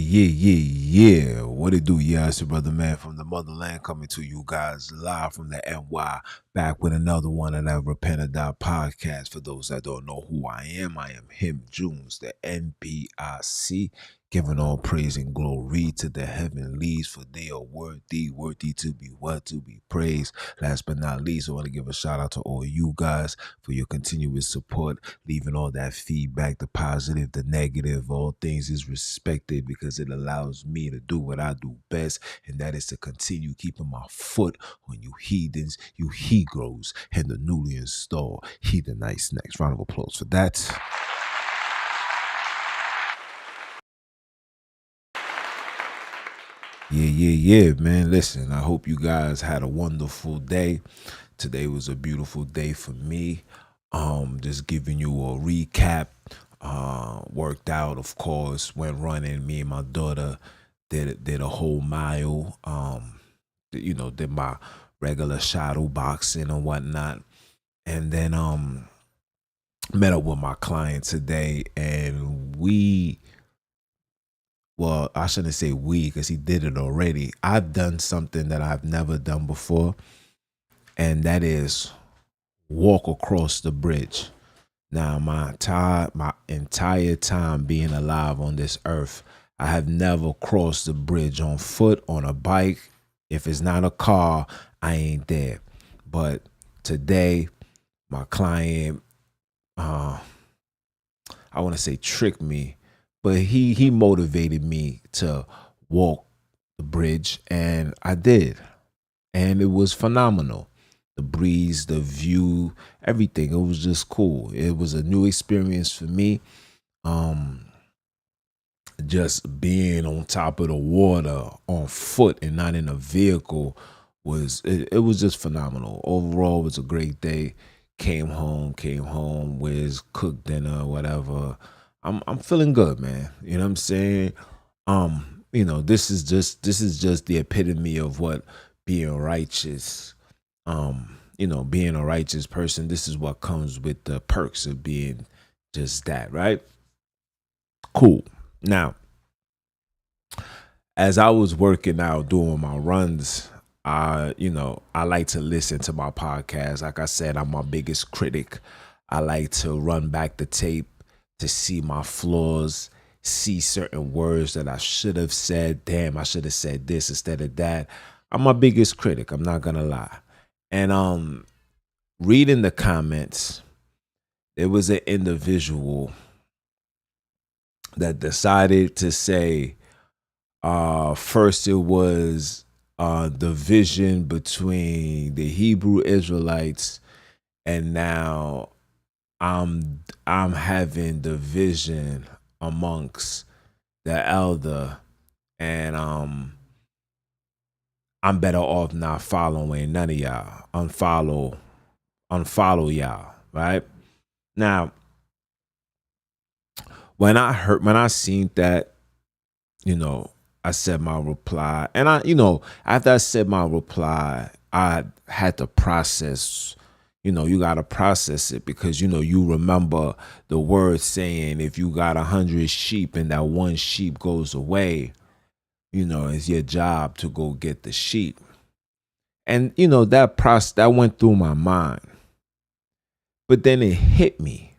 Yeah. What it do? Yeah, it's your brother man from the motherland coming to you guys live from the NY, back with another one of that Repent or Die podcast. For those that don't know who I am him, Junes, the NPIC, giving all praise and glory to the heavenlies, for they are worthy to be what? To be praised. Last but not least, I want to give a shout out to all you guys for your continuous support, leaving all that feedback, the positive, the negative, all things is respected because it allows me to do what I do best, and that is to continue keeping my foot on you heathens, you he-gros, and the newly installed heathenites. Next round of applause for that. Yeah, man. Listen, I hope you guys had a wonderful day. Today was a beautiful day for me. Just giving you a recap. Worked out, of course, went running. Me and my daughter did a whole mile. Did my regular shadow boxing and whatnot. And then met up with my client today, and well, I shouldn't say we, because he did it already. I've done something that I've never done before, and that is walk across the bridge. Now, my entire time being alive on this earth, I have never crossed the bridge on foot, on a bike. If it's not a car, I ain't there. But today, my client, I want to say tricked me, but he motivated me to walk the bridge, and I did. And it was phenomenal. The breeze, the view, everything. It was just cool. It was a new experience for me. Just being on top of the water on foot and not in a vehicle it was just phenomenal. Overall, it was a great day. Came home, was cooked dinner, whatever. I'm feeling good, man. You know what I'm saying? This is just the epitome of what being righteous. Being a righteous person, this is what comes with the perks of being just that, right? Cool. Now, as I was working out, doing my runs, I like to listen to my podcast. Like I said, I'm my biggest critic. I like to run back the tape to see my flaws, see certain words that I should have said. Damn, I should have said this instead of that. I'm my biggest critic. I'm not gonna lie. And reading the comments, there was an individual that decided to say, first it was the vision between the Hebrew Israelites, and now I'm having the vision amongst the elder, and I'm better off not following none of y'all. Unfollow y'all, right? Now, when I seen that, I said my reply, and after I said my reply, I had to process. You gotta process it, because you remember the word saying, if you got 100 sheep and that one sheep goes away, it's your job to go get the sheep. And that went through my mind, but then it hit me,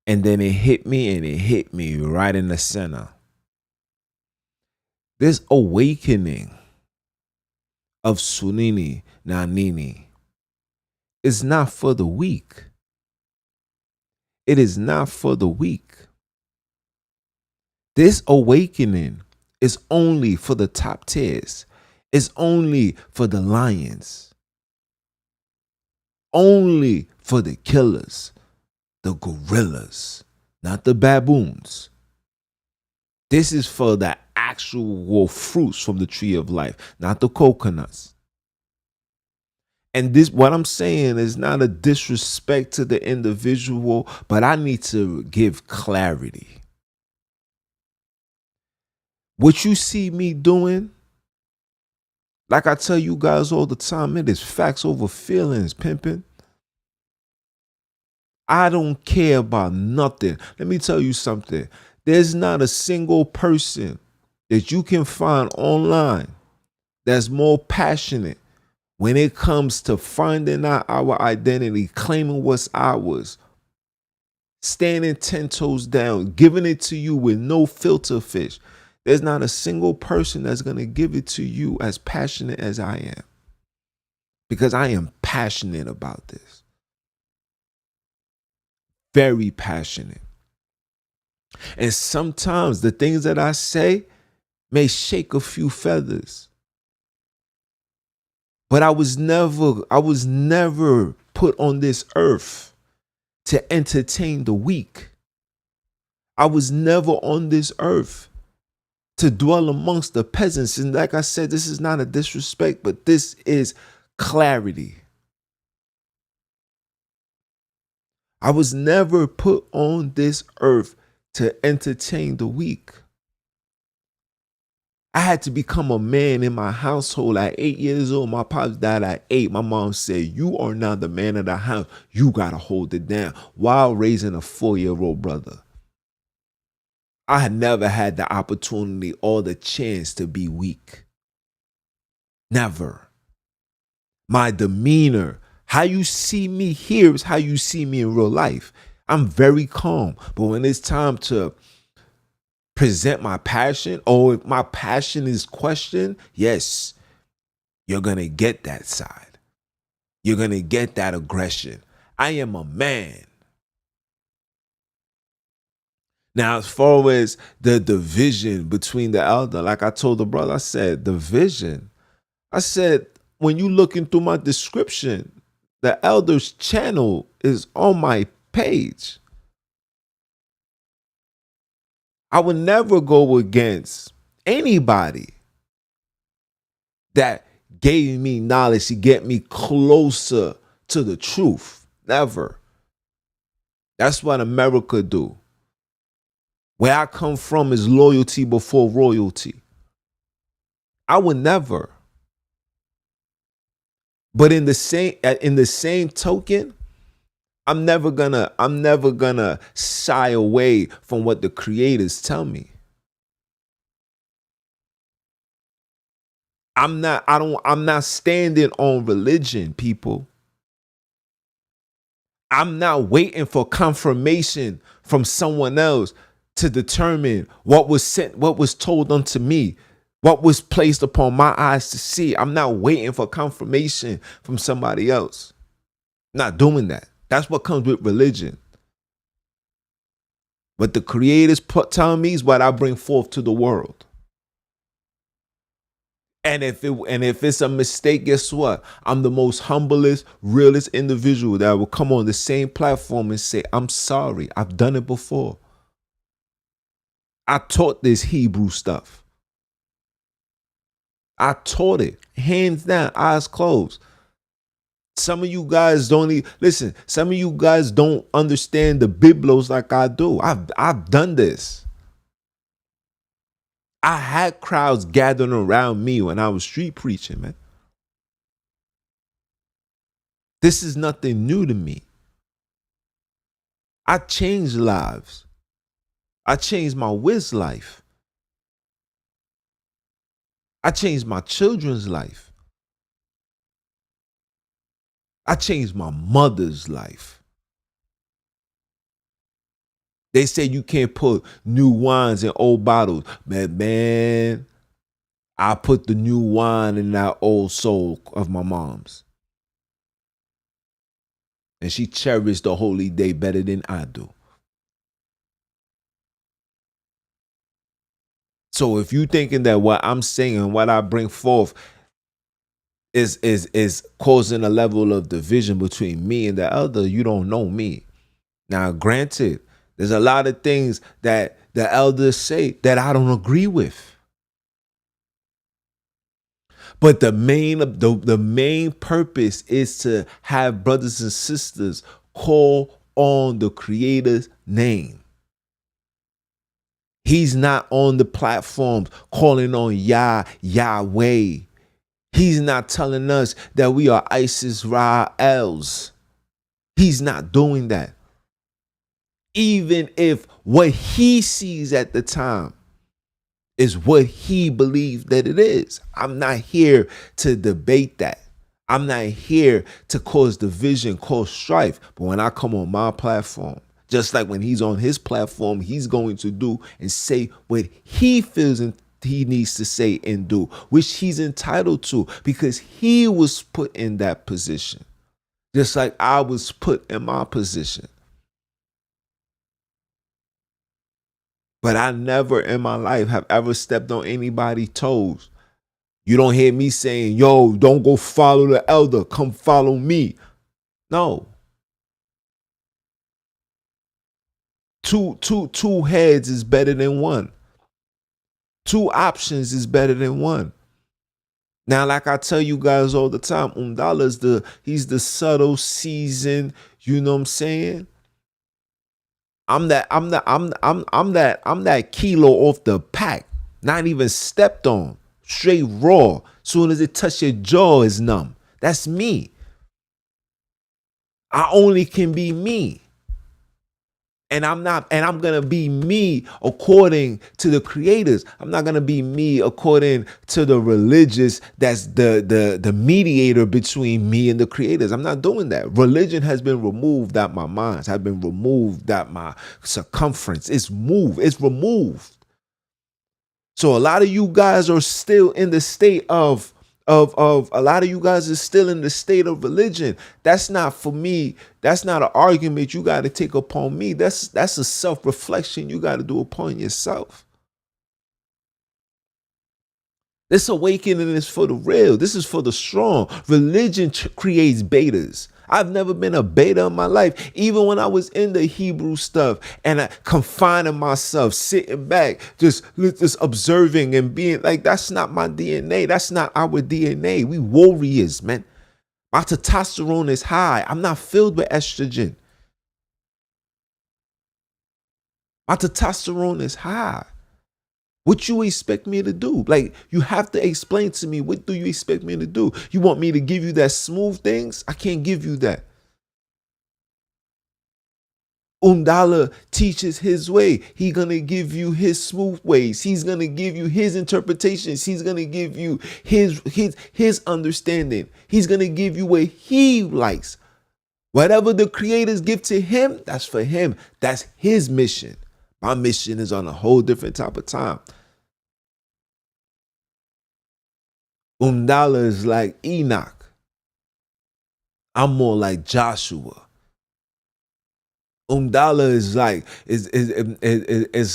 and then it hit me, and it hit me right in the center. This awakening of Sonini NaNini is not for the weak. It is not for the weak. This awakening is only for the top tiers. It's only for the lions. Only for the killers, the gorillas, not the baboons. This is for the actual fruits from the tree of life, not the coconuts. And this, what I'm saying, is not a disrespect to the individual, but I need to give clarity. What you see me doing, like I tell you guys all the time, it is facts over feelings, pimping. I don't care about nothing. Let me tell you something. There's not a single person that you can find online that's more passionate when it comes to finding out our identity, claiming what's ours, standing 10 toes down, giving it to you with no filter fish. There's not a single person that's going to give it to you as passionate as I am, because I am passionate about this. Very passionate. And sometimes the things that I say may shake a few feathers. But I was never put on this earth to entertain the weak. I was never on this earth to dwell amongst the peasants. And like I said, this is not a disrespect, but this is clarity. I was never put on this earth to entertain the weak. I had to become a man in my household at 8 years old. My pops died at 8. My mom said, you are not the man of the house. You got to hold it down, while raising a 4-year-old brother. I had never had the opportunity or the chance to be weak. Never. My demeanor, how you see me here is how you see me in real life. I'm very calm. But when it's time to present my passion, or if my passion is questioned, yes, you're going to get that side. You're going to get that aggression. I am a man. Now, as far as the division between the elder, like I told the brother, I said, division. I said, when you looking through my description, the elder's channel is on my page. I would never go against anybody that gave me knowledge to get me closer to the truth. Never. That's what America do. Where I come from is loyalty before royalty. I would never. But in the same token, I'm never gonna shy away from what the creators tell me. I'm not standing on religion, people. I'm not waiting for confirmation from someone else to determine what was sent, what was told unto me, what was placed upon my eyes to see. I'm not waiting for confirmation from somebody else. I'm not doing that. That's what comes with religion. What the creators telling me is what I bring forth to the world. And if it's a mistake, guess what? I'm the most humblest, realest individual that will come on the same platform and say, I'm sorry. I've done it before. I taught this Hebrew stuff. I taught it, hands down, eyes closed. Some of you guys listen. Some of you guys don't understand the biblos like I do. I've done this. I had crowds gathering around me when I was street preaching, man. This is nothing new to me. I changed lives. I changed my whiz life. I changed my children's life. I changed my mother's life. They say you can't put new wines in old bottles. Man, I put the new wine in that old soul of my mom's. And she cherished the holy day better than I do. So if you thinking that what I'm saying and what I bring forth is causing a level of division between me and the elder, you don't know me. Now, granted, there's a lot of things that the elders say that I don't agree with. But the main purpose is to have brothers and sisters call on the Creator's name. He's not on the platforms calling on Yahweh. He's not telling us that we are Isis Ra Els. He's not doing that. even if what he sees at the time is what he believes that it is. I'm not here to debate that. I'm not here to cause division, cause strife. But when I come on my platform, just like when he's on his platform, he's going to do and say what he feels and he needs to say and do, which he's entitled to because he was put in that position, just like I was put in my position. But I never in my life have ever stepped on anybody's toes. You don't hear me saying, yo, don't go follow the elder, come follow me. No. Two heads is better than one. Two options is better than one. Now, like I tell you guys all the time, Umdala he's the subtle, seasoned, you know what I'm saying? I'm that kilo off the pack, not even stepped on, straight raw. Soon as it touch your jaw, is numb. That's me. I only can be me. And I'm gonna be me according to the creators. I'm not gonna be me according to the religious that's the mediator between me and the creators. I'm not doing that. Religion has been removed out my mind, has been removed out my circumference. It's removed. So a lot of you guys are still in the state of a lot of you guys are still in the state of religion. That's not for me. That's not an argument you got to take upon me. That's a self-reflection you got to do upon yourself. This awakening is for the real. This is for the strong. Religion creates betas. I've never been a beta in my life. Even when I was in the Hebrew stuff and I confining myself, sitting back, just observing and being like, that's not my DNA. That's not our DNA. We warriors, man. My testosterone is high. I'm not filled with estrogen. My testosterone is high. What you expect me to do? Like, you have to explain to me, what do you expect me to do? You want me to give you that smooth things? I can't give you that. Umdala teaches his way. He's going to give you his smooth ways. He's going to give you his interpretations. He's going to give you his understanding. He's going to give you what he likes. Whatever the creators give to him, that's for him. That's his mission. My mission is on a whole different type of time. Umdala is like Enoch. I'm more like Joshua. Umdala is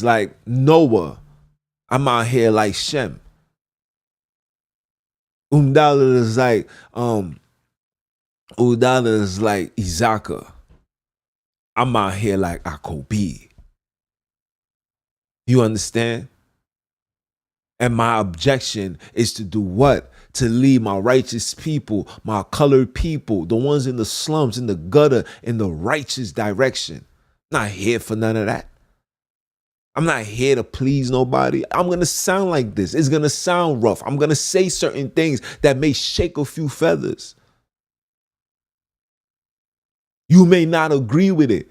like Noah. I'm out here like Shem. Umdala is like Izaka. I'm out here like Akobi. You understand? And my objection is to do what? To lead my righteous people, my colored people, the ones in the slums, in the gutter, in the righteous direction. I'm not here for none of that. I'm not here to please nobody. I'm going to sound like this. It's going to sound rough. I'm going to say certain things that may shake a few feathers. You may not agree with it.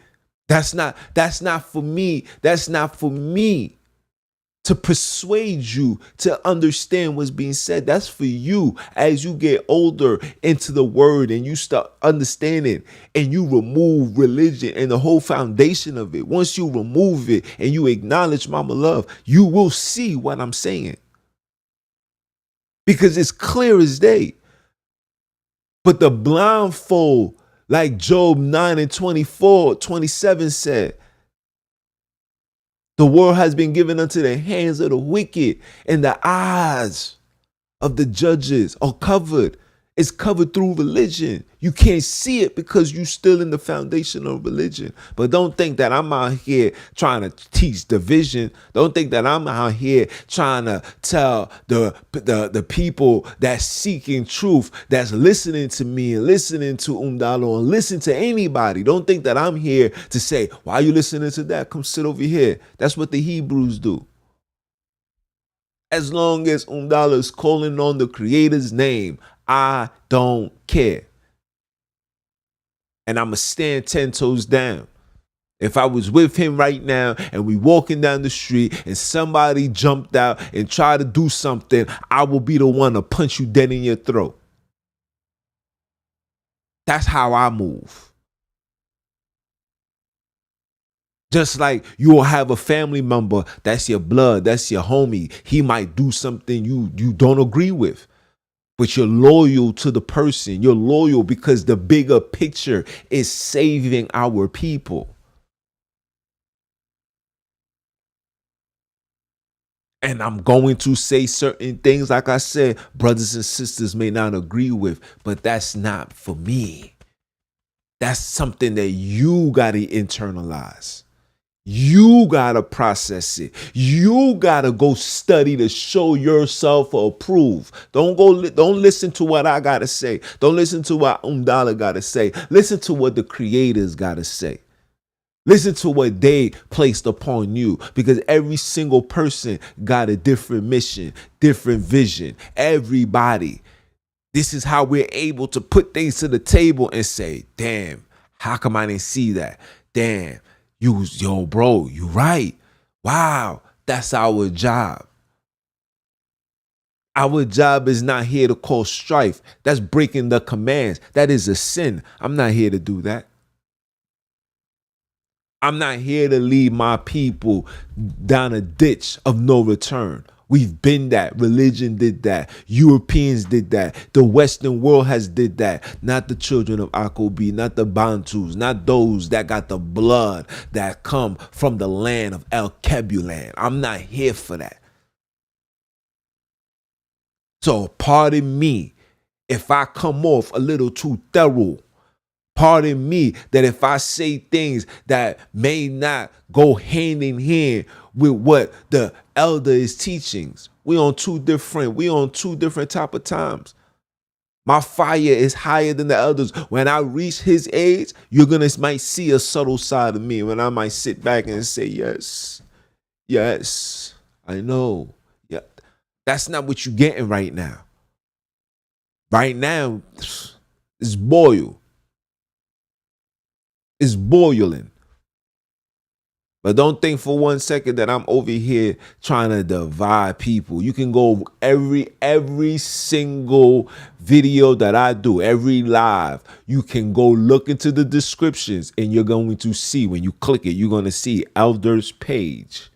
That's not for me. That's not for me to persuade you to understand what's being said. That's for you as you get older into the word and you start understanding and you remove religion and the whole foundation of it. Once you remove it and you acknowledge Mama Love, you will see what I'm saying. Because it's clear as day. But the blindfold, like Job 9:24-27 said, the world has been given unto the hands of the wicked, and the eyes of the judges are covered. It's covered through religion. You can't see it because you're still in the foundation of religion. But don't think that I'm out here trying to teach division. Don't think that I'm out here trying to tell the people that's seeking truth, that's listening to me and listening to Umdala and listen to anybody. Don't think that I'm here to say, why are you listening to that? Come sit over here. That's what the Hebrews do. As long as Umdala is calling on the Creator's name, I don't care. And I'm going to stand 10 toes down. If I was with him right now and we walking down the street and somebody jumped out and tried to do something, I will be the one to punch you dead in your throat. That's how I move. Just like you will have a family member that's your blood, that's your homie. He might do something you don't agree with, but you're loyal to the person. You're loyal because the bigger picture is saving our people. And I'm going to say certain things, like I said, brothers and sisters may not agree with, but that's not for me. That's something that you got to internalize. You got to process it. You got to go study to show yourself approved. Don't listen to what I got to say. Don't listen to what Umdala got to say. Listen to what the creators got to say. Listen to what they placed upon you, because every single person got a different mission, different vision. Everybody. This is how we're able to put things to the table and say, damn, how come I didn't see that? Damn, yo, bro, you right. Wow, that's our job. Our job is not here to cause strife. That's breaking the commands. That is a sin. I'm not here to do that. I'm not here to lead my people down a ditch of no return. We've been that. Religion did that. Europeans did that. The Western world has did that. Not the children of Akobi, not the Bantus, not those that got the blood that come from the land of El Kebulan. I'm not here for that. So pardon me if I come off a little too thorough. Pardon me that if I say things that may not go hand in hand with what the elder is teaching. We on two different type of times. My fire is higher than the elders. When I reach his age, you're might see a subtle side of me when I might sit back and say, yes, I know. Yeah, that's not what you're getting right now. Right now, it's boiled. It's boiling. But don't think for 1 second that I'm over here trying to divide people. You can go every single video that I do, every live, you can go look into the descriptions and you're going to see, when you click it, you're going to see Elder's page,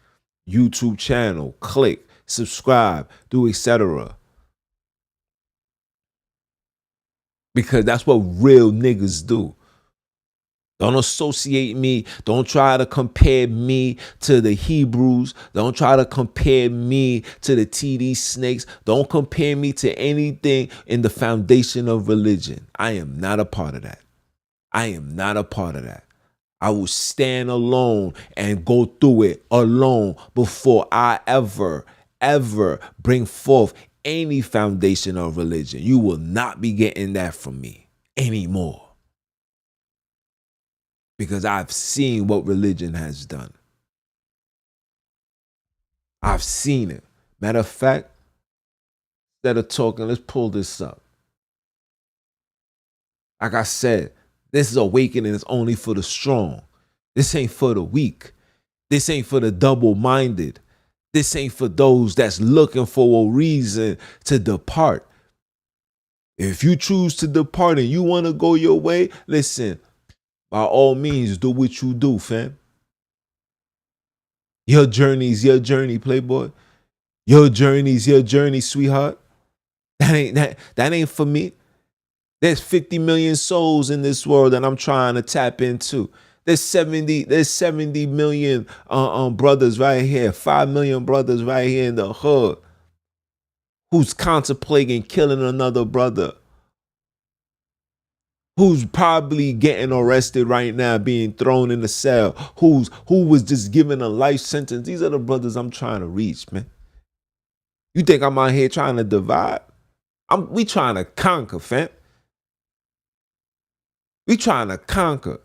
YouTube channel, click, subscribe, do etc. Because that's what real niggas do. Don't associate me. Don't try to compare me to the Hebrews. Don't try to compare me to the TD snakes. Don't compare me to anything in the foundation of religion. I am not a part of that. I am not a part of that. I will stand alone and go through it alone before I ever bring forth any foundation of religion. You will not be getting that from me anymore. Because I've seen what religion has done. I've seen it. Matter of fact, instead of talking, let's pull this up. Like I said, this awakening is only for the strong. This ain't for the weak. This ain't for the double-minded. This ain't for those that's looking for a reason to depart. If you choose to depart and you want to go your way, listen, by all means, do what you do, fam. Your journey's your journey, playboy. Your journey's your journey, sweetheart. That ain't for me. There's 50 million souls in this world that I'm trying to tap into. There's 70 million brothers right here, 5 million brothers right here in the hood who's contemplating killing another brother, who's probably getting arrested right now, being thrown in the cell, who was just given a life sentence. These are the brothers I'm trying to reach, man. You think I'm out here trying to divide? We trying to conquer, fam. We trying to conquer.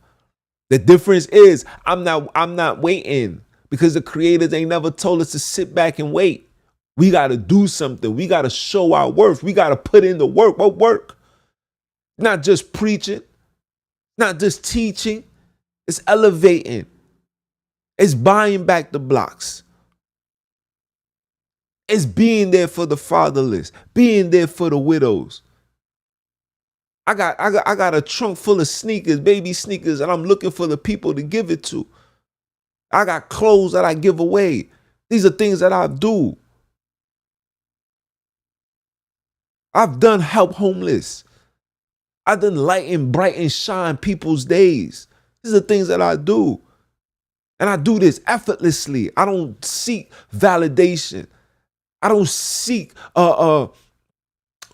The difference is I'm not waiting, because the creators ain't never told us to sit back and wait. We got to do something. We got to show our worth. We got to put in the work. What work? Not just preaching, not just teaching. It's elevating. It's buying back the blocks. It's being there for the fatherless, being there for the widows. I got a trunk full of sneakers, baby sneakers, and I'm looking for the people to give it to. I got clothes that I give away. These are things that I do. I've done help homeless. I've done light and bright and shine people's days. These are things that I do. And I do this effortlessly. I don't seek validation. I don't seek a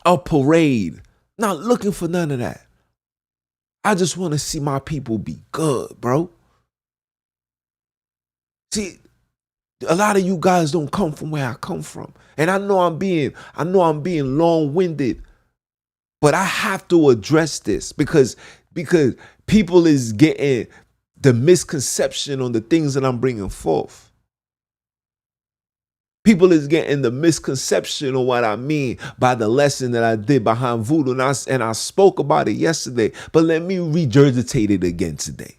parade. Not looking for none of that. I just want to see my people be good, bro. See, a lot of you guys don't come from where I come from. And I know I'm being long-winded, but I have to address this because people is getting the misconception on the things that I'm bringing forth. People is getting the misconception of what I mean by the lesson that I did behind voodoo. And I spoke about it yesterday, but let me regurgitate it again today.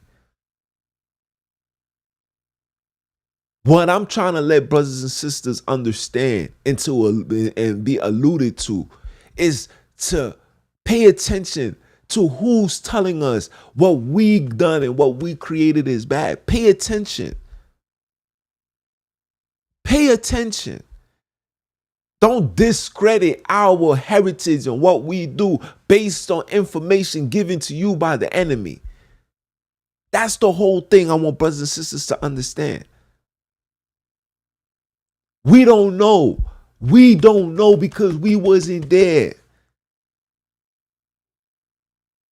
What I'm trying to let brothers and sisters understand and be alluded to is to pay attention to who's telling us what we've done and what we created is bad. Pay attention. Pay attention. Don't discredit our heritage and what we do based on information given to you by the enemy. That's the whole thing I want brothers and sisters to understand. We don't know. We don't know because we wasn't there.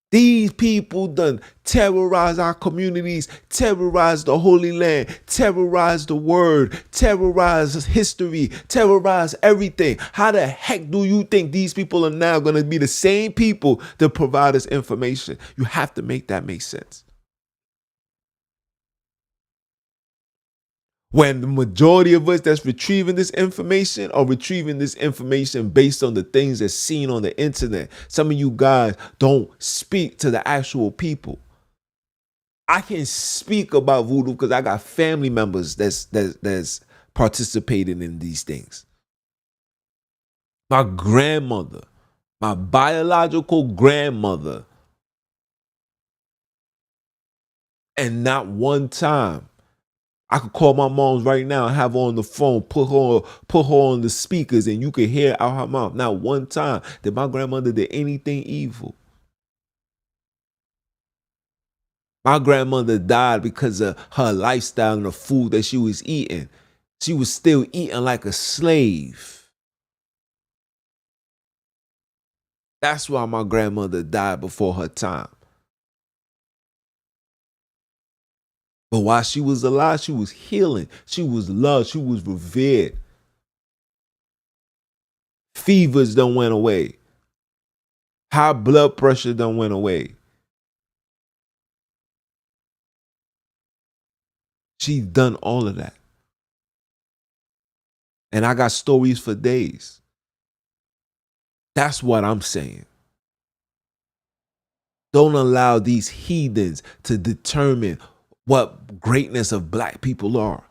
These people done terrorize our communities, terrorize the Holy Land, terrorize the word, terrorize history, terrorize everything. How the heck do you think these people are now going to be the same people that provide us information? You have to make that make sense. When the majority of us that's retrieving this information are retrieving this information based on the things that's seen on the internet. Some of you guys don't speak to the actual people. I can speak about voodoo because I got family members that's participating in these things. My grandmother, my biological grandmother, and not one time I could call my mom right now and have her on the phone, put her on the speakers, and you could hear out her mouth. Not one time that my grandmother did anything evil. My grandmother died because of her lifestyle and the food that she was eating. She was still eating like a slave. That's why my grandmother died before her time. But while she was alive, she was healing. She was loved. She was revered. Fevers done went away. High blood pressure done went away. She's done all of that. And I got stories for days. That's what I'm saying. Don't allow these heathens to determine what greatness of black people are.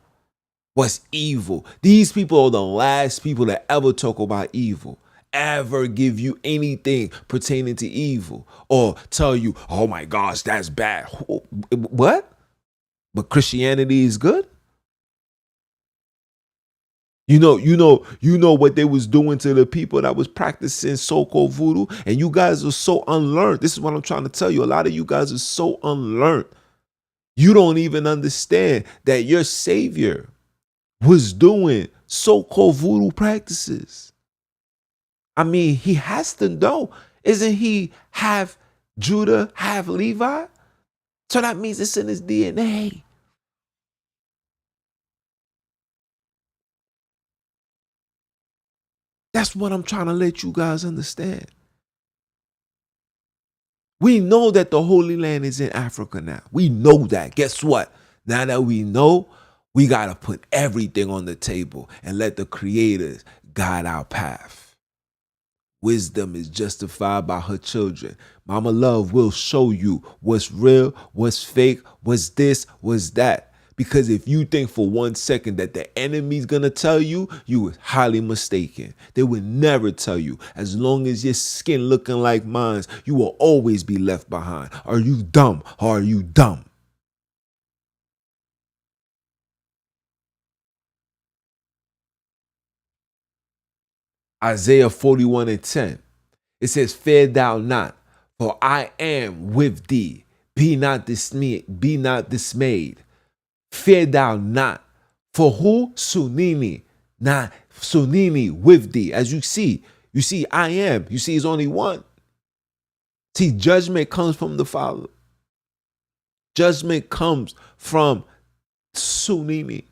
What's evil. These people are the last people that ever talk about evil, ever give you anything pertaining to evil, or tell you, oh my gosh, that's bad. What? But Christianity is good? You know what they was doing to the people that was practicing so-called voodoo, and you guys are so unlearned. This is what I'm trying to tell you. A lot of you guys are so unlearned. You don't even understand that your savior was doing so-called voodoo practices. I mean, he has to know. Isn't he half Judah, half Levi? So that means it's in his DNA. That's what I'm trying to let you guys understand. We know that the Holy Land is in Africa now. We know that. Guess what? Now that we know, we got to put everything on the table and let the creators guide our path. Wisdom is justified by her children. Mama Love will show you what's real, what's fake, what's this, what's that. Because if you think for 1 second that the enemy's gonna tell you, you are highly mistaken. They would never tell you. As long as your skin looking like mine, you will always be left behind. Are you dumb or are you dumb? Isaiah 41:10. It says, fear thou not, for I am with thee. Be not dismayed, be not dismayed. Fear thou not. For who? Sonini. Not Sonini with thee. As you see, I am. You see, it's only one. See, judgment comes from the Father. Judgment comes from Sonini.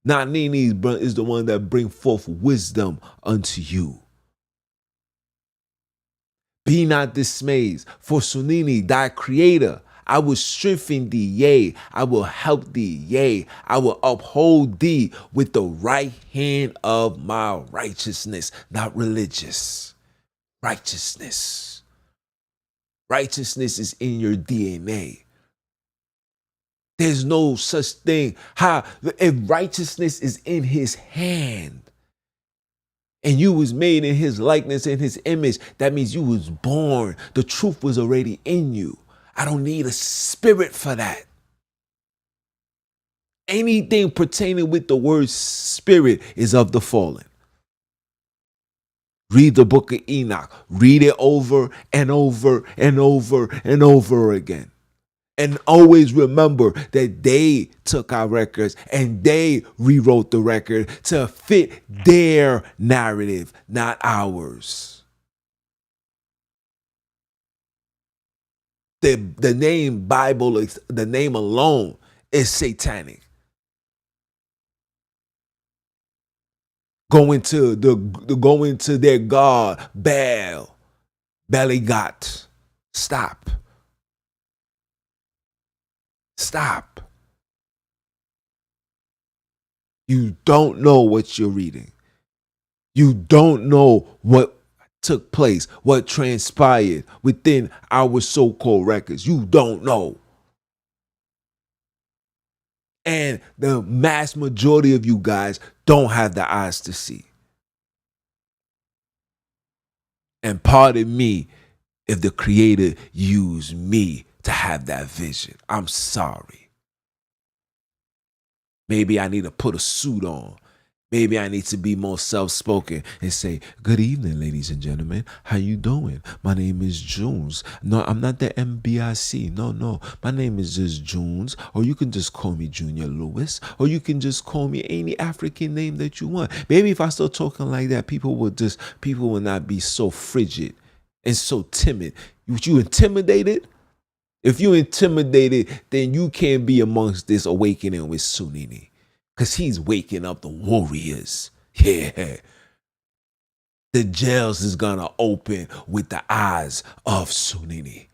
NaNini is the one that bring forth wisdom unto you. Be not dismayed, for Sonini, thy creator, I will strengthen thee, yea, I will help thee, yea, I will uphold thee with the right hand of my righteousness, not religious. Righteousness. Righteousness is in your DNA. There's no such thing. If righteousness is in his hand, and you was made in his likeness, in his image, that means you was born. The truth was already in you. I don't need a spirit for that. Anything pertaining with the word spirit is of the fallen. Read the book of Enoch. Read it over and over and over and over again. And always remember that they took our records and they rewrote the record to fit their narrative, not ours. The name Bible, the name alone is satanic. Going to their God, Baal, belly got. Stop. Stop. You don't know what you're reading. You don't know what took place, what transpired within our so-called records. You don't know. And the mass majority of you guys don't have the eyes to see. And pardon me if the Creator used me to have that vision. I'm sorry. Maybe I need to put a suit on. Maybe I need to be more self-spoken and say, good evening, ladies and gentlemen. How you doing? My name is Junes. No, I'm not the MBIC. No. My name is just Junes. Or you can just call me Junior Lewis. Or you can just call me any African name that you want. Maybe if I start talking like that, people will not be so frigid and so timid. You intimidated? If you intimidated, then you can't be amongst this awakening with Sonini. Because he's waking up the warriors. Yeah. The jails is going to open with the eyes of Sonini.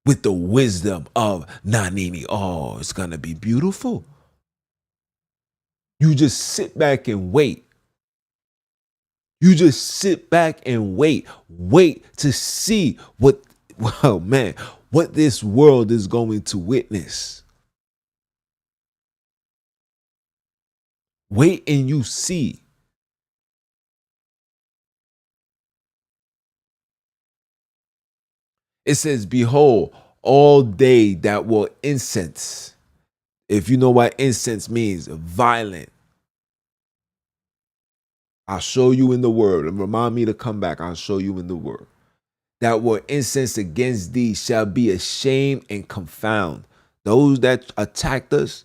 With the wisdom of NaNini. Oh, it's going to be beautiful. You just sit back and wait. You just sit back and wait. Wait to see what this world is going to witness. Wait and you see. It says, behold, all they that will incense. If you know what incense means, violent. I'll show you in the word. And remind me to come back. I'll show you in the word. That will incense against thee shall be ashamed and confound. Those that attacked us,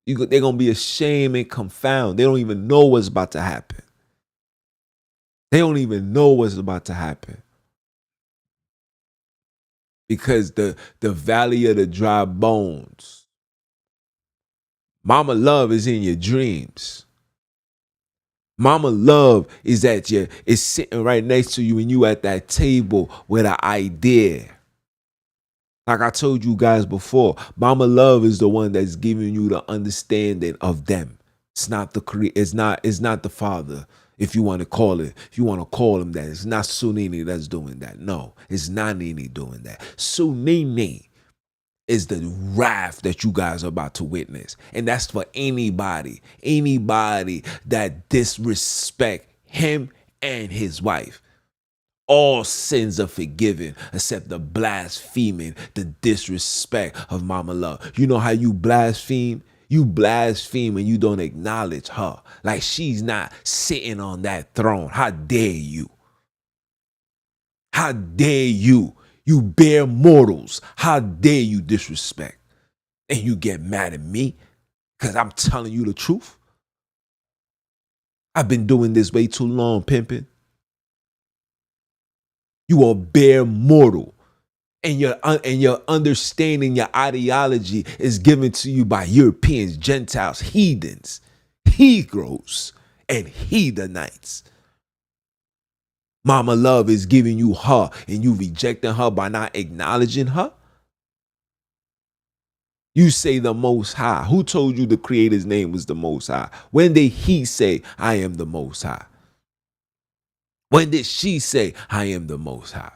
they're going to be ashamed and confound. They don't even know what's about to happen. They don't even know what's about to happen. Because the valley of the dry bones, Mama Love is in your dreams. Mama Love is sitting right next to you and you at that table with an idea. Like I told you guys before, Mama Love is the one that's giving you the understanding of them. It's not it's not the Father, if you want to call it. If you want to call him that, it's not Sonini that's doing that. No, it's NaNini doing that. Sonini. is the wrath that you guys are about to witness. And that's for anybody that disrespect him and his wife. All sins are forgiven except the blaspheming, the disrespect of Mama Love. You know how you blaspheme? You blaspheme and you don't acknowledge her. Like she's not sitting on that throne. How dare you? How dare you? You bare mortals. How dare you disrespect? And you get mad at me because I'm telling you the truth? I've been doing this way too long, pimping. You are bare mortal. And your understanding, your ideology is given to you by Europeans, Gentiles, heathens, Negroes, and heathenites. Mama Love is giving you her, and you rejecting her by not acknowledging her. You say the Most High. Who told you the Creator's name was the Most High? When did he say, I am the Most High? When did she say, I am the Most High?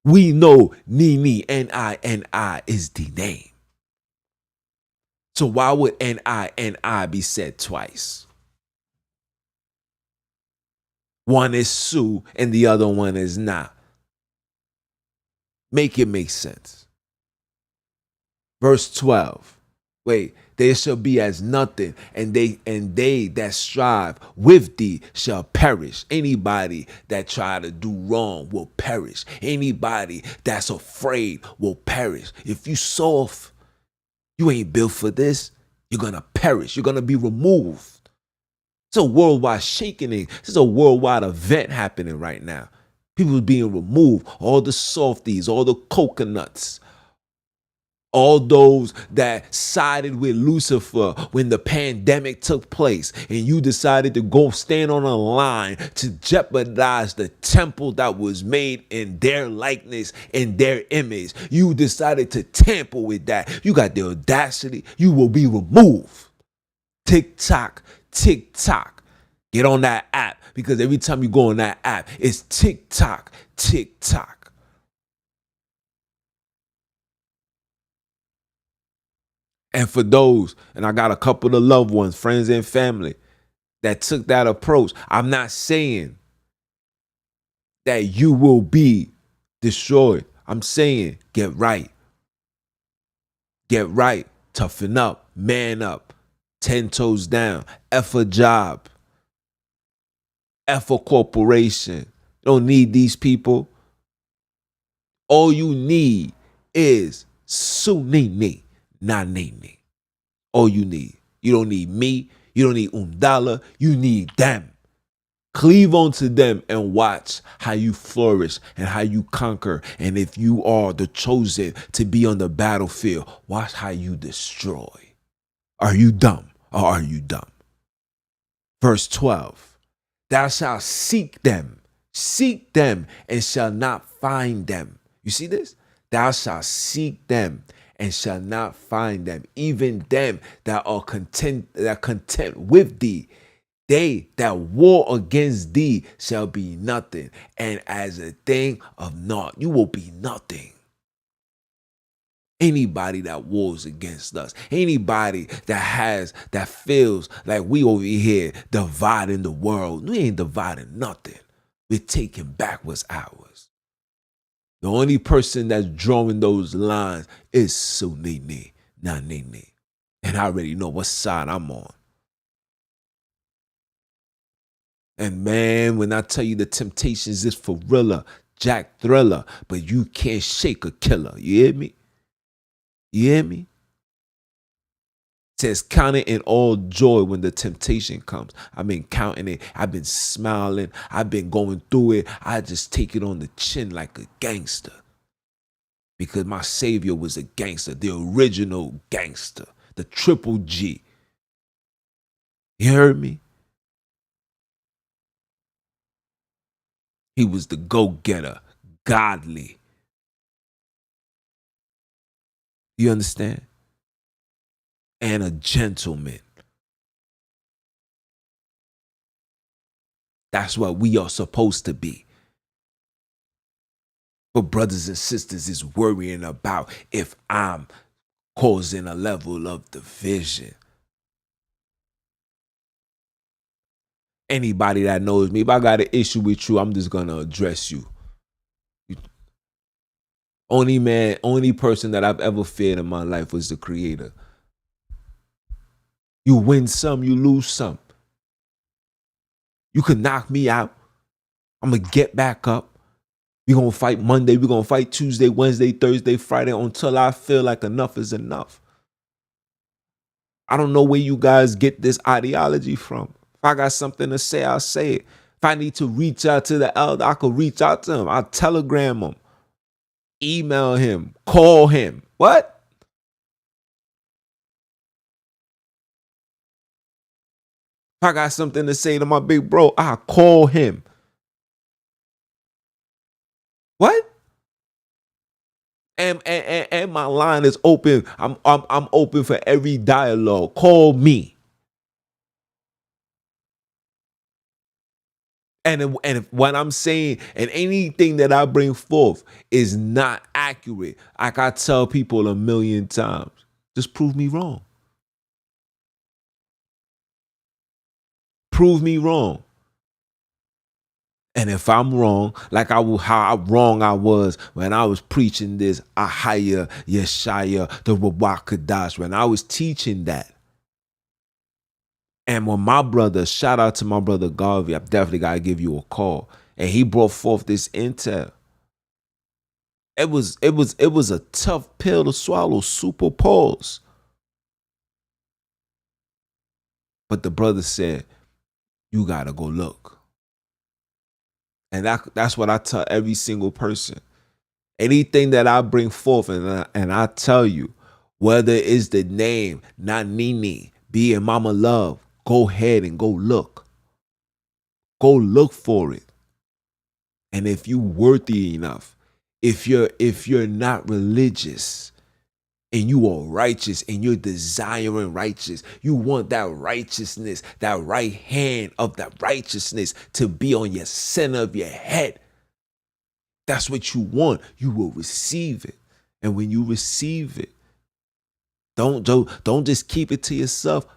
We know NaNini, N-I-N-I is the name. So why would N-I-N-I be said twice? One is Sue and the other one is not. Make it make sense. Verse 12. Wait, they shall be as nothing, and they that strive with thee shall perish. Anybody that try to do wrong will perish. Anybody that's afraid will perish. If you soft, you ain't built for this, you're gonna perish. You're gonna be removed. It's a worldwide shaking. This is a worldwide event happening right now. People being removed. All the softies, all the coconuts, all those that sided with Lucifer when the pandemic took place, and you decided to go stand on a line to jeopardize the temple that was made in their likeness, in their image. You decided to tamper with that. You got the audacity. You will be removed. TikTok, TikTok. Get on that app, because every time you go on that app, it's TikTok, TikTok. And for those, and I got a couple of loved ones, friends and family that took that approach, I'm not saying that you will be destroyed. I'm saying get right. Get right. Toughen up. Man up. 10 toes down. F a job. F a corporation. You don't need these people. All you need is Sonini NaNini. All you need. You don't need me. You don't need $1. You need them. Cleave onto them and watch how you flourish and how you conquer. And if you are the chosen to be on the battlefield, watch how you destroy. Are you dumb or are you dumb? Verse 12. Thou shalt seek them and shall not find them. You see this? Thou shalt seek them and shall not find them, even them that are content with thee. They that war against thee shall be nothing, and as a thing of naught. You will be nothing. Anybody that wars against us, anybody that feels like we over here dividing the world, we ain't dividing nothing. We're taking back what's ours. The only person that's drawing those lines is Sonini NaNini. And I already know what side I'm on. And man, when I tell you the temptations is for realer, Jack Thriller, but you can't shake a killer. You hear me? You hear me? It says, count it in all joy when the temptation comes. I've been counting it. I've been smiling. I've been going through it. I just take it on the chin like a gangster. Because my savior was a gangster, the original gangster, the triple G. You heard me? He was the go-getter, godly. You understand? And a gentleman. That's what we are supposed to be. But brothers and sisters is worrying about if I'm causing a level of division. Anybody that knows me, if I got an issue with you, I'm just gonna address you. Only person that I've ever feared in my life was the Creator. You win some, you lose some. You can knock me out. I'm gonna get back up. We're gonna fight Monday, we're gonna fight Tuesday, Wednesday, Thursday, Friday, until I feel like enough is enough. I don't know where you guys get this ideology from. If I got something to say, I'll say it. If I need to reach out to the elder, I could reach out to him. I'll telegram him, email him, call him. What? If I got something to say to my big bro, I'll call him. What? And my line is open. I'm open for every dialogue. Call me. And what I'm saying and anything that I bring forth is not accurate, like I tell people a million times, just prove me wrong. Prove me wrong. And if I'm wrong, like how wrong I was when I was preaching this Ahaya Yeshaya, the Ruach Kadash, when I was teaching that. And when my brother, shout out to my brother Garvey, I definitely gotta give you a call. And he brought forth this intel. It was a tough pill to swallow, super pause. But the brother said, you gotta go look. And that's what I tell every single person. Anything that I bring forth and I tell you, whether it's the name NaNini, being Mama Love, go ahead and go look. Go look for it. And if you worthy enough, if you're not religious and you are righteous and you're desiring righteous, you want that righteousness, that right hand of that righteousness to be on your center of your head. That's what you want. You will receive it. And when you receive it, don't just keep it to yourself.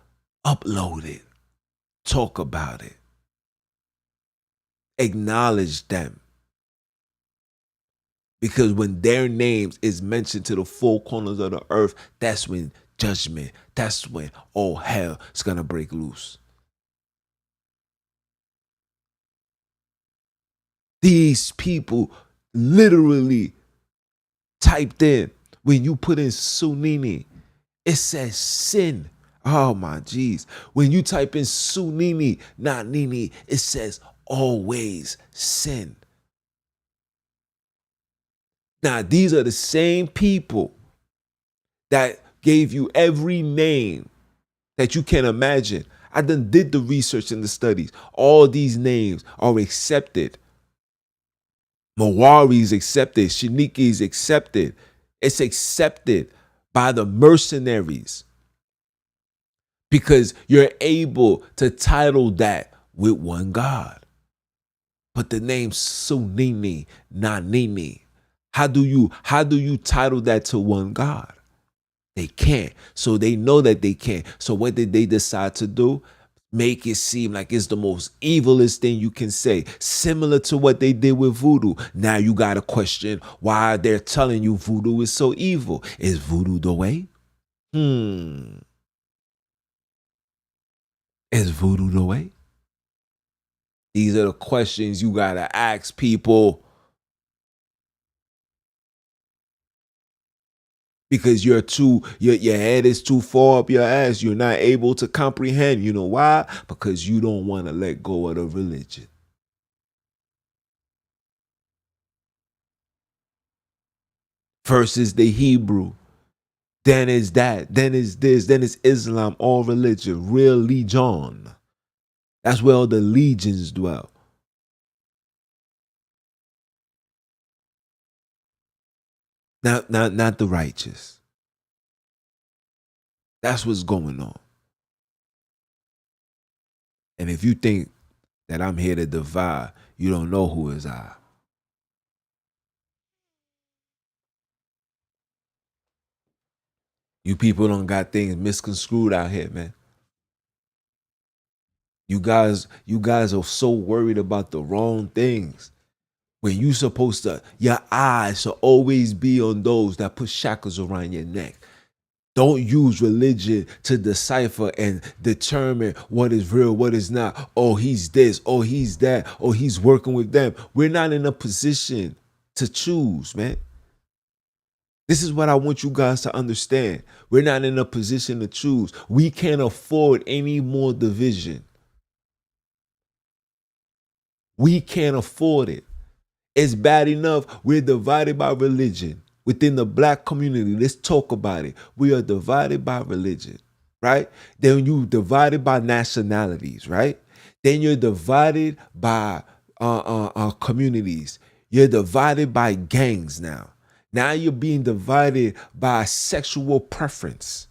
Upload it. Talk about it. Acknowledge them. Because when their names is mentioned to the four corners of the earth, that's when judgment, that's when all hell is going to break loose. These people literally typed in, when you put in Sonini, it says sin. Oh my geez. When you type in Sonini NaNini, it says always sin. Now, these are the same people that gave you every name that you can imagine. I done did the research and the studies. All these names are accepted. Mawari is accepted. Shiniki is accepted. It's accepted by the mercenaries because you're able to title that with one God. But the name Sonini NaNini, how do you title that to one God? They can't. So they know that they can't. So what did they decide to do? Make it seem like it's the most evilest thing you can say. Similar to what they did with voodoo. Now you got to question why they're telling you voodoo is so evil. Is voodoo the way? Is voodoo the way? These are the questions you got to ask people. Because your head is too far up your ass. You're not able to comprehend. You know why? Because you don't want to let go of the religion. First is the Hebrew. Then is that. Then is this. Then is Islam. All religion. Real legion. That's where all the legions dwell. Not the righteous. That's what's going on. And if you think that I'm here to divide, you don't know who is I. You people don't got things misconstrued out here, man. You guys are so worried about the wrong things. When you supposed to, your eyes should always be on those that put shackles around your neck. Don't use religion to decipher and determine what is real, what is not. Oh, he's this, oh, he's that, oh, he's working with them. We're not in a position to choose, man. This is what I want you guys to understand. We're not in a position to choose. We can't afford any more division. We can't afford it. It's bad enough we're divided by religion. Within the black community, let's talk about it. We are divided by religion, right? Then you divided by nationalities, right? Then you're divided by communities. You're divided by gangs now. Now you're being divided by sexual preference.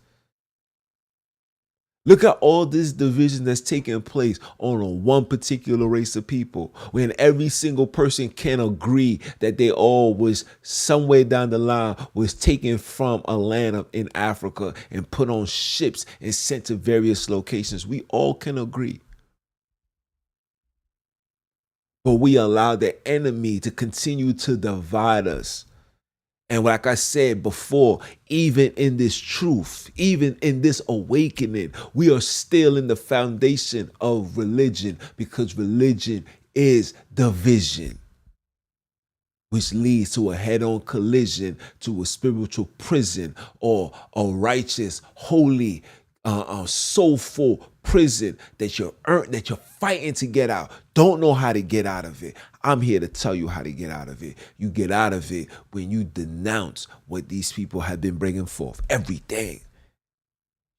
Look at all this division that's taking place on one particular race of people, when every single person can agree that they all was somewhere down the line was taken from a land in Africa and put on ships and sent to various locations. We all can agree. But we allow the enemy to continue to divide us. And like I said before, even in this truth, even in this awakening, we are still in the foundation of religion, because religion is division, which leads to a head-on collision to a spiritual prison, or a righteous, holy, soulful prison that you're fighting to get out. Don't know how to get out of it. I'm here to tell you how to get out of it. You get out of it when you denounce what these people have been bringing forth. Everything.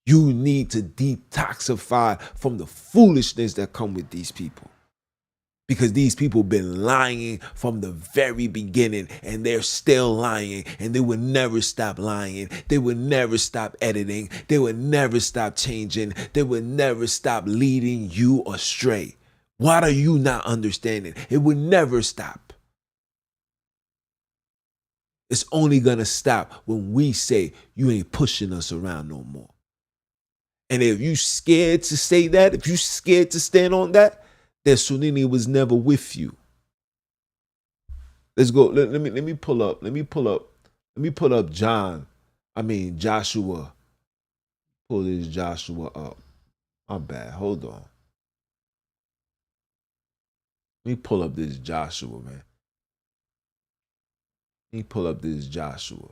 You need to detoxify from the foolishness that come with these people. Because these people been lying from the very beginning, and they're still lying, and they will never stop lying. They will never stop editing. They will never stop changing. They will never stop leading you astray. What are you not understanding? It will never stop. It's only gonna stop when we say you ain't pushing us around no more. And if you scared to say that, if you scared to stand on that, then Sonini was never with you. Let's go. Let me pull up. Let me pull up Joshua. Pull this Joshua up. I'm bad. Hold on. Let me pull up this Joshua, man. Let me pull up this Joshua.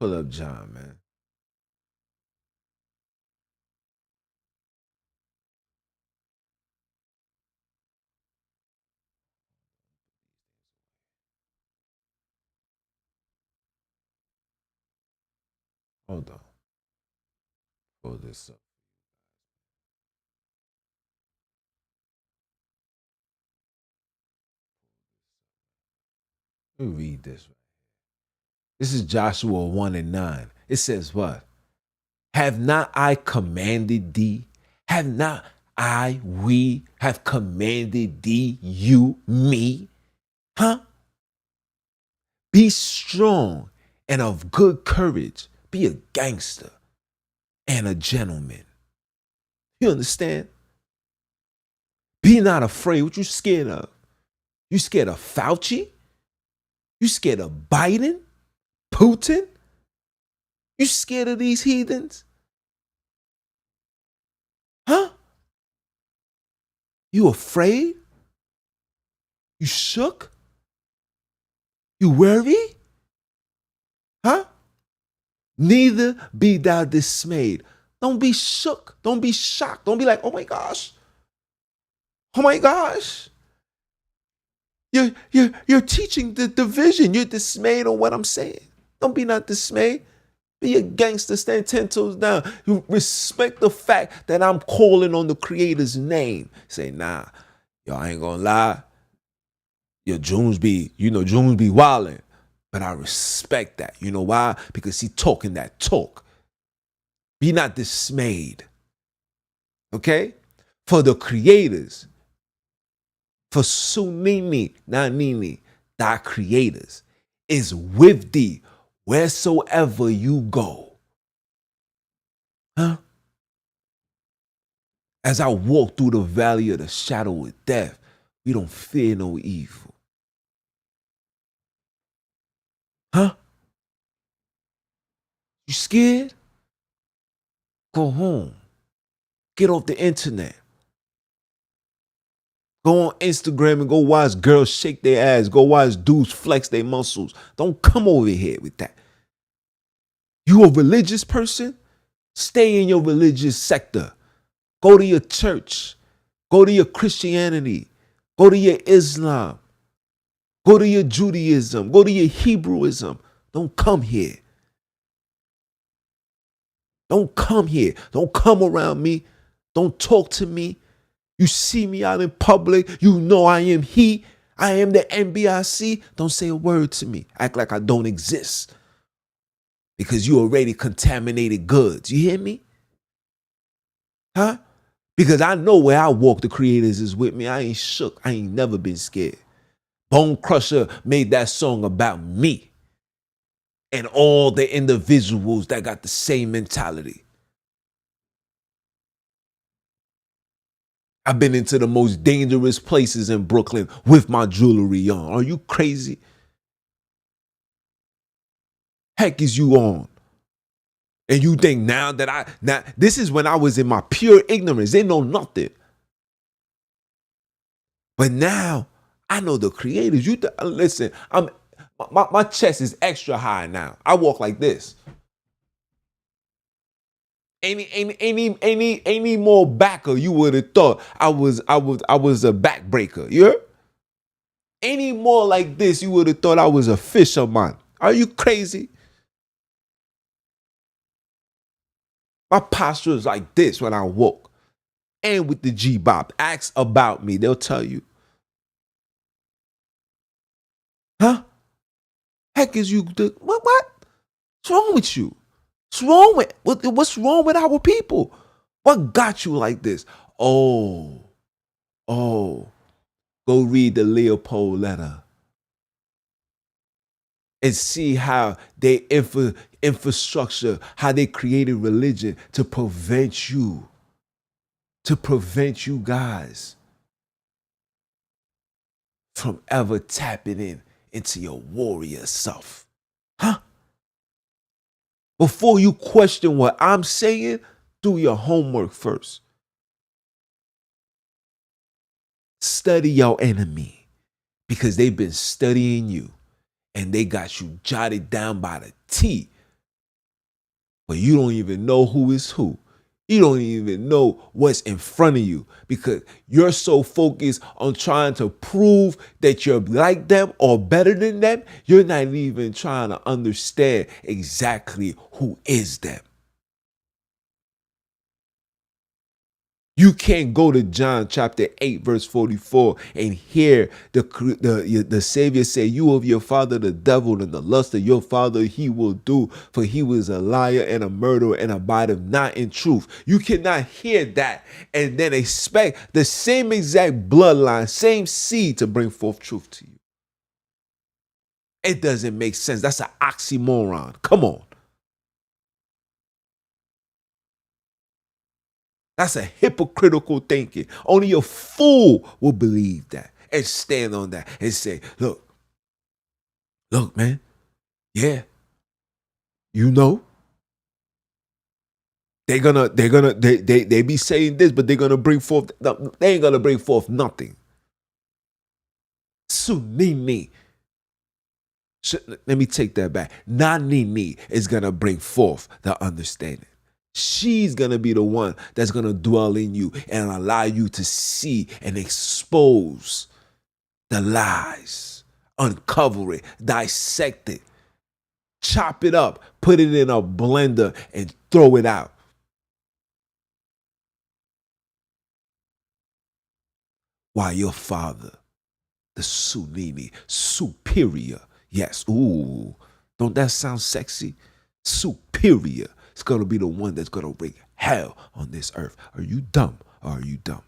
Pull up John, man. Hold on. Pull this up. Let me read this. This is Joshua 1:9. It says what? Have not I commanded thee? Have not we have commanded thee, you, me? Huh? Be strong and of good courage. Be a gangster and a gentleman. You understand? Be not afraid. What you scared of? You scared of Fauci? You scared of Biden? Putin? You scared of these heathens? Huh? You afraid? You shook? You worried? Huh? Neither be thou dismayed. Don't be shook. Don't be shocked. Don't be like, oh my gosh. Oh my gosh. You're teaching the division. You're dismayed on what I'm saying. Don't be not dismayed. Be a gangster, stand 10 toes down. You respect the fact that I'm calling on the Creator's name. Say, nah, yo, I ain't gonna lie. Your Junes be wildin'. But I respect that. You know why? Because he talking that talk. Be not dismayed. Okay? For the creators, for Sonini NaNini thy creators, is with thee wheresoever you go. Huh? As I walk through the valley of the shadow of death, we don't fear no evil. Huh? You scared? Go home. Get off the internet. Go on Instagram and go watch girls shake their ass. Go watch dudes flex their muscles. Don't come over here with that. You a religious person? Stay in your religious sector. Go to your church. Go to your Christianity. Go to your Islam. Go to your Judaism. Go to your Hebrewism. Don't come here. Don't come here. Don't come around me. Don't talk to me. You see me out in public. You know I am he. I am the NBIC. Don't say a word to me. Act like I don't exist. Because you already contaminated goods. You hear me? Huh? Because I know where I walk, the creators is with me. I ain't shook. I ain't never been scared. Bone Crusher made that song about me and all the individuals that got the same mentality. I've been into the most dangerous places in Brooklyn with my jewelry on. Are you crazy? Heck is you on? And you think now this is when I was in my pure ignorance. They know nothing. But now I know the creators. Listen, my chest is extra high now. I walk like this. Any more backer, you would have thought I was a backbreaker. You heard? Any more like this, you would have thought I was a fisherman. Are you crazy? My posture is like this when I walk. And with the G-Bop. Ask about me. They'll tell you. Huh? Heck is you? What? What's wrong with you? What's wrong with our people? What got you like this? Oh. Go read the Leopold letter and see how they infrastructure, how they created religion to prevent you guys from ever tapping into your warrior self. Huh? Before you question what I'm saying, do your homework first. Study your enemy because they've been studying you and they got you jotted down by the T. But you don't even know who is who. You don't even know what's in front of you because you're so focused on trying to prove that you're like them or better than them. You're not even trying to understand exactly who is them. You can't go to John chapter 8, verse 44 and hear the Savior say, you of your father, the devil, and the lust of your father he will do, for he was a liar and a murderer and abideth not in truth. You cannot hear that and then expect the same exact bloodline, same seed to bring forth truth to you. It doesn't make sense. That's an oxymoron. Come on. That's a hypocritical thinking. Only a fool will believe that and stand on that and say, look, man, yeah, you know, they be saying this, but they're gonna bring forth, they ain't gonna bring forth nothing. Sonini, let me take that back. NaNini is gonna bring forth the understanding. She's going to be the one that's going to dwell in you and allow you to see and expose the lies, uncover it, dissect it, chop it up, put it in a blender and throw it out. While your father, the Sonini, superior, yes, ooh, don't that sound sexy? Superior. It's going to be the one that's going to bring hell on this earth. Are you dumb or are you dumb?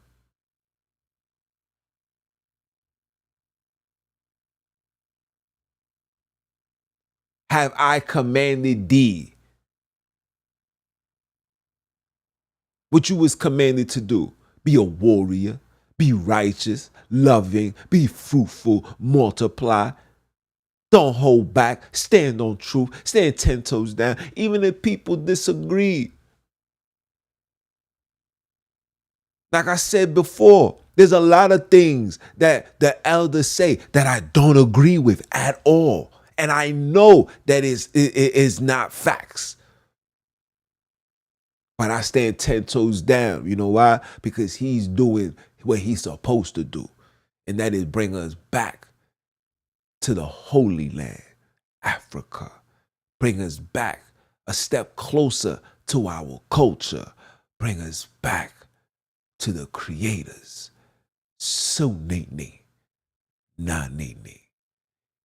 have I commanded thee? What you was commanded to do. Be a warrior, be righteous, loving, be fruitful, multiply. Don't hold back, stand on truth, stand 10 toes down, even if people disagree. Like I said before, there's a lot of things that the elders say that I don't agree with at all. And I know that it is not facts. But I stand 10 toes down. You know why? Because he's doing what he's supposed to do. And that is bring us back to the Holy Land, Africa. Bring us back a step closer to our culture. Bring us back to the creators. Sonini NaNini.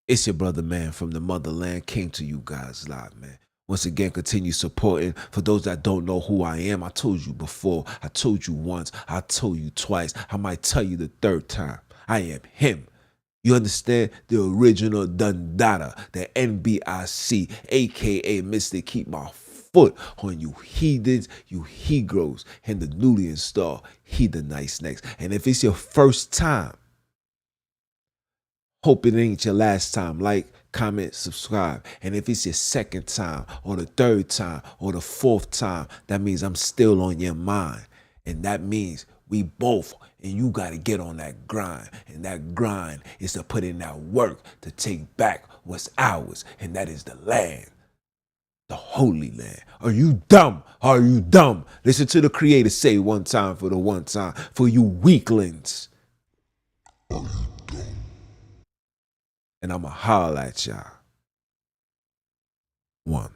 It's your brother, man, from the motherland. Came to you guys live, man. Once again, continue supporting. For those that don't know who I am, I told you before. I told you once. I told you twice. I might tell you the third time. I am him. You understand? The original Dundada, the NBIC, a.k.a. Mr. Keep My Foot on you heathens, you he-gros, and the newly installed He the Nice Next. And if it's your first time, hope it ain't your last time. Like, comment, subscribe. And if it's your second time or the third time or the fourth time, that means I'm still on your mind. And that means we both, and you got to get on that grind. And that grind is to put in that work to take back what's ours. And that is the land, the Holy Land. Are you dumb? Are you dumb? Listen to the Creator say one time for the one time for you weaklings. And I'ma holler at y'all. One.